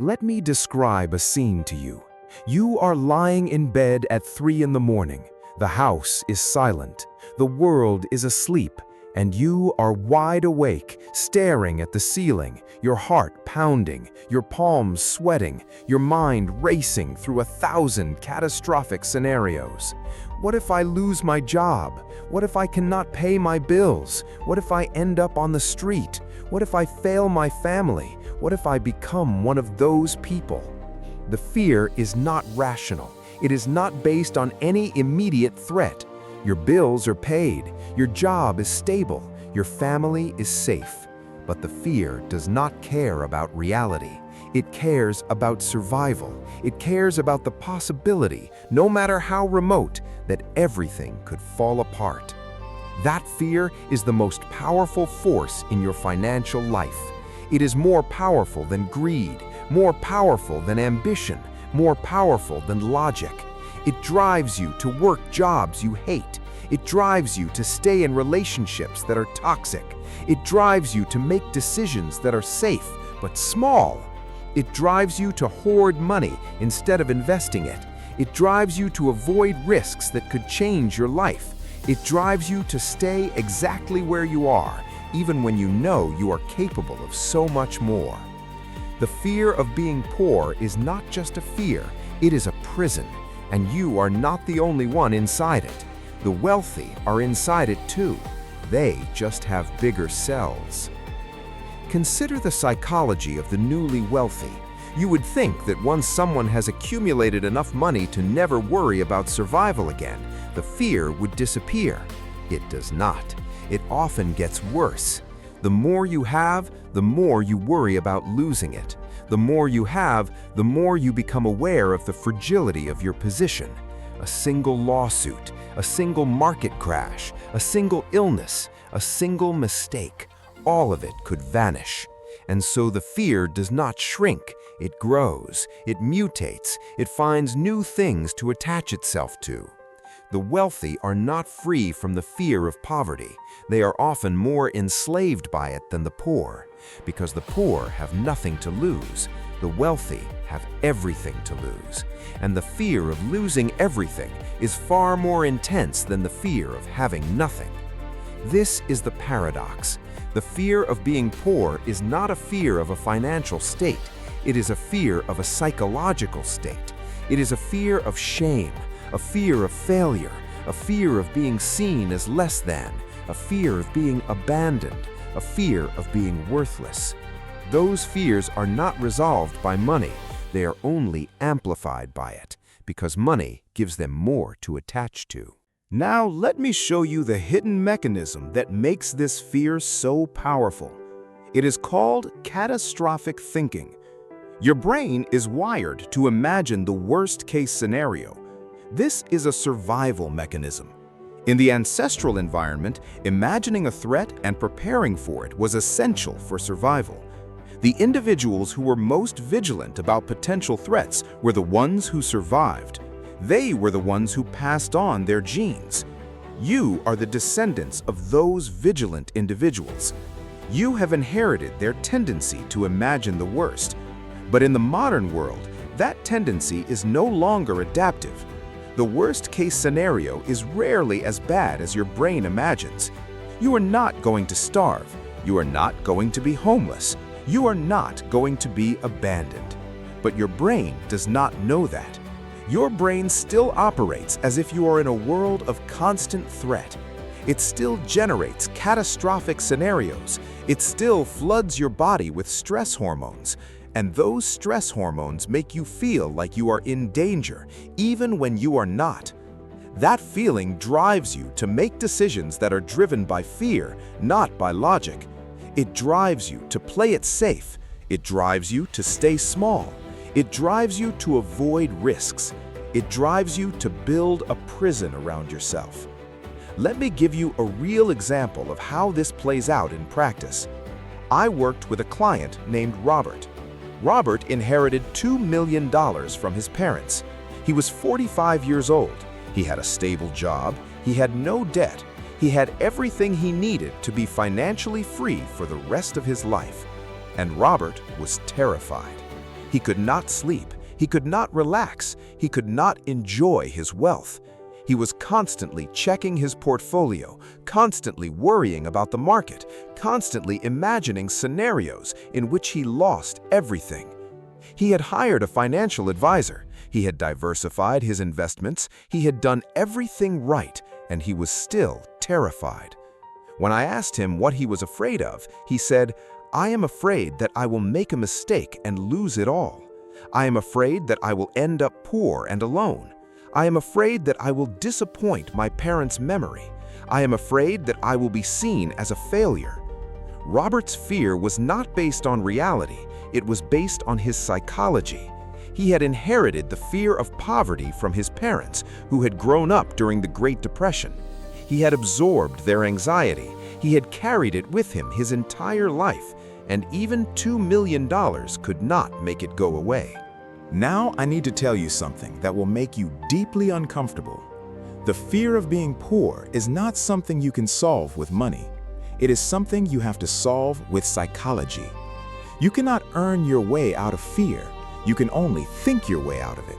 Let me describe a scene to you. You are lying in bed at 3 in the morning. The house is silent. The world is asleep. And you are wide awake, staring at the ceiling, your heart pounding, your palms sweating, your mind racing through 1,000 catastrophic scenarios. What if I lose my job? What if I cannot pay my bills? What if I end up on the street? What if I fail my family? What if I become one of those people? The fear is not rational. It is not based on any immediate threat. Your bills are paid, your job is stable, your family is safe. But the fear does not care about reality. It cares about survival. It cares about the possibility, no matter how remote, that everything could fall apart. That fear is the most powerful force in your financial life. It is more powerful than greed, more powerful than ambition, more powerful than logic. It drives you to work jobs you hate. It drives you to stay in relationships that are toxic. It drives you to make decisions that are safe but small. It drives you to hoard money instead of investing it. It drives you to avoid risks that could change your life. It drives you to stay exactly where you are, even when you know you are capable of so much more. The fear of being poor is not just a fear, it is a prison. And you are not the only one inside it. The wealthy are inside it too. They just have bigger cells. Consider the psychology of the newly wealthy. You would think that once someone has accumulated enough money to never worry about survival again, the fear would disappear. It does not. It often gets worse. The more you have, the more you worry about losing it. The more you have, the more you become aware of the fragility of your position. A single lawsuit, a single market crash, a single illness, a single mistake, all of it could vanish. And so the fear does not shrink, it grows, it mutates, it finds new things to attach itself to. The wealthy are not free from the fear of poverty. They are often more enslaved by it than the poor. Because the poor have nothing to lose, the wealthy have everything to lose. And the fear of losing everything is far more intense than the fear of having nothing. This is the paradox. The fear of being poor is not a fear of a financial state. It is a fear of a psychological state. It is a fear of shame, a fear of failure, a fear of being seen as less than, a fear of being abandoned, a fear of being worthless. Those fears are not resolved by money. They are only amplified by it, because money gives them more to attach to. Now let me show you the hidden mechanism that makes this fear so powerful. It is called catastrophic thinking. Your brain is wired to imagine the worst-case scenario. This is a survival mechanism. In the ancestral environment, imagining a threat and preparing for it was essential for survival. The individuals who were most vigilant about potential threats were the ones who survived. They were the ones who passed on their genes. You are the descendants of those vigilant individuals. You have inherited their tendency to imagine the worst. But in the modern world, that tendency is no longer adaptive. The worst-case scenario is rarely as bad as your brain imagines. You are not going to starve. You are not going to be homeless. You are not going to be abandoned. But your brain does not know that. Your brain still operates as if you are in a world of constant threat. It still generates catastrophic scenarios. It still floods your body with stress hormones. And those stress hormones make you feel like you are in danger, even when you are not. That feeling drives you to make decisions that are driven by fear, not by logic. It drives you to play it safe. It drives you to stay small. It drives you to avoid risks. It drives you to build a prison around yourself. Let me give you a real example of how this plays out in practice. I worked with a client named Robert. Robert inherited $2 million from his parents. He was 45 years old. He had a stable job. He had no debt. He had everything he needed to be financially free for the rest of his life. And Robert was terrified. He could not sleep. He could not relax. He could not enjoy his wealth. He was constantly checking his portfolio, constantly worrying about the market, constantly imagining scenarios in which he lost everything. He had hired a financial advisor. He had diversified his investments. He had done everything right, and he was still terrified. When I asked him what he was afraid of, he said, "I am afraid that I will make a mistake and lose it all. I am afraid that I will end up poor and alone. I am afraid that I will disappoint my parents' memory. I am afraid that I will be seen as a failure." Robert's fear was not based on reality. It was based on his psychology. He had inherited the fear of poverty from his parents, who had grown up during the Great Depression. He had absorbed their anxiety. He had carried it with him his entire life, and even $2 million could not make it go away. Now I need to tell you something that will make you deeply uncomfortable. The fear of being poor is not something you can solve with money. It is something you have to solve with psychology. You cannot earn your way out of fear. You can only think your way out of it.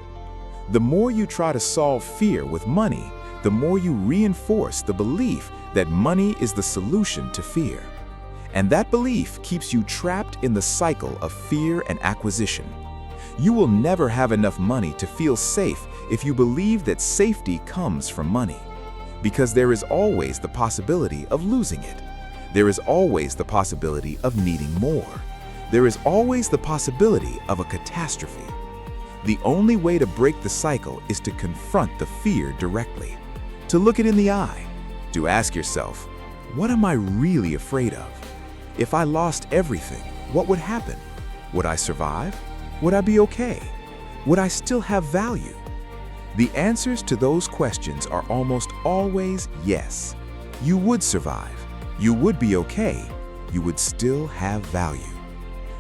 The more you try to solve fear with money, the more you reinforce the belief that money is the solution to fear. And that belief keeps you trapped in the cycle of fear and acquisition. You will never have enough money to feel safe if you believe that safety comes from money, because there is always the possibility of losing it. There is always the possibility of needing more. There is always the possibility of a catastrophe. The only way to break the cycle is to confront the fear directly, to look it in the eye, to ask yourself, what am I really afraid of? If I lost everything, what would happen? Would I survive? Would I be okay? Would I still have value? The answers to those questions are almost always yes. You would survive. You would be okay. You would still have value.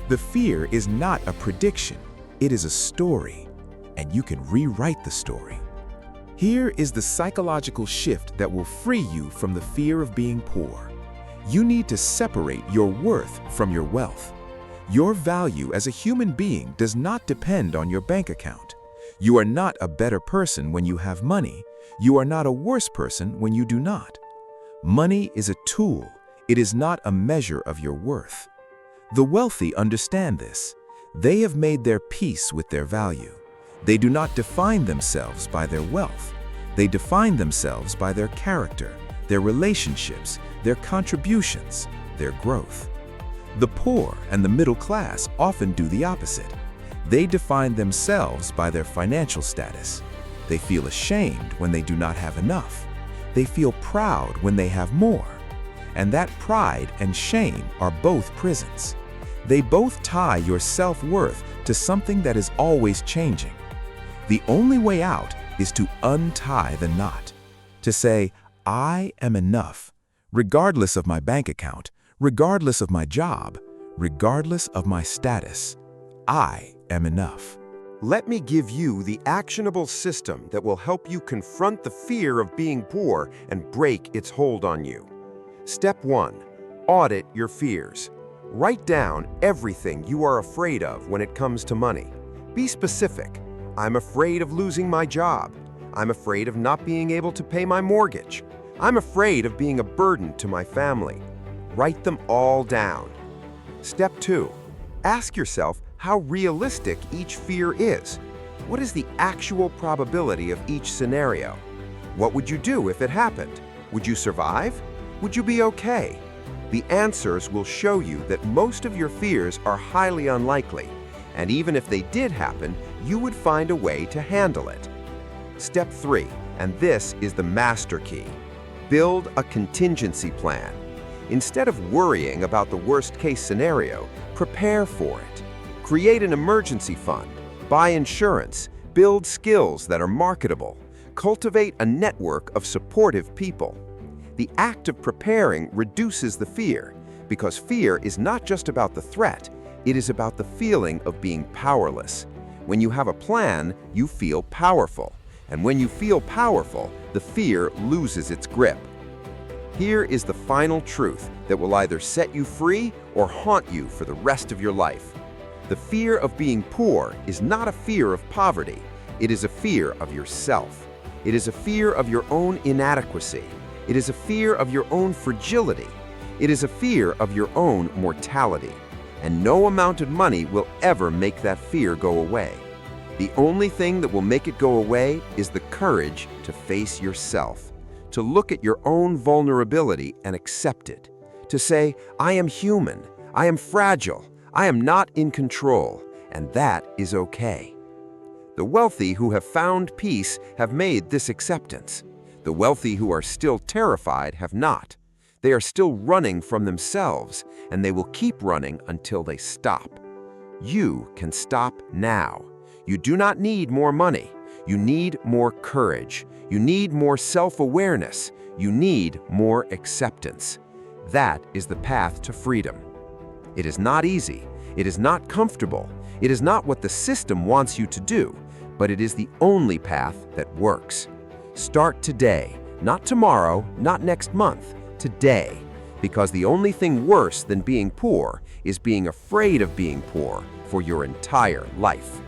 The fear is not a prediction. It is a story, and you can rewrite the story. Here is the psychological shift that will free you from the fear of being poor. You need to separate your worth from your wealth. Your value as a human being does not depend on your bank account. You are not a better person when you have money. You are not a worse person when you do not. Money is a tool. It is not a measure of your worth. The wealthy understand this. They have made their peace with their value. They do not define themselves by their wealth. They define themselves by their character, their relationships, their contributions, their growth. The poor and the middle class often do the opposite. They define themselves by their financial status. They feel ashamed when they do not have enough. They feel proud when they have more. And that pride and shame are both prisons. They both tie your self-worth to something that is always changing. The only way out is to untie the knot, to say, I am enough, regardless of my bank account, regardless of my job, regardless of my status. I am enough. Let me give you the actionable system that will help you confront the fear of being poor and break its hold on you. Step 1. Audit your fears. Write down everything you are afraid of when it comes to money. Be specific. I'm afraid of losing my job. I'm afraid of not being able to pay my mortgage. I'm afraid of being a burden to my family. Write them all down. Step 2. Ask yourself how realistic each fear is. What is the actual probability of each scenario? What would you do if it happened? Would you survive? Would you be okay? The answers will show you that most of your fears are highly unlikely, and even if they did happen, you would find a way to handle it. Step 3, and this is the master key. Build a contingency plan. Instead of worrying about the worst-case scenario, prepare for it. Create an emergency fund, buy insurance, build skills that are marketable, cultivate a network of supportive people. The act of preparing reduces the fear, because fear is not just about the threat, it is about the feeling of being powerless. When you have a plan, you feel powerful, and when you feel powerful, the fear loses its grip. Here is the final truth that will either set you free or haunt you for the rest of your life. The fear of being poor is not a fear of poverty. It is a fear of yourself. It is a fear of your own inadequacy. It is a fear of your own fragility. It is a fear of your own mortality. And no amount of money will ever make that fear go away. The only thing that will make it go away is the courage to face yourself, to look at your own vulnerability and accept it, to say, I am human, I am fragile, I am not in control, and that is okay. The wealthy who have found peace have made this acceptance. The wealthy who are still terrified have not. They are still running from themselves, and they will keep running until they stop. You can stop now. You do not need more money. You need more courage. You need more self-awareness. You need more acceptance. That is the path to freedom. It is not easy. It is not comfortable. It is not what the system wants you to do, but it is the only path that works. Start today, not tomorrow, not next month, today, because the only thing worse than being poor is being afraid of being poor for your entire life.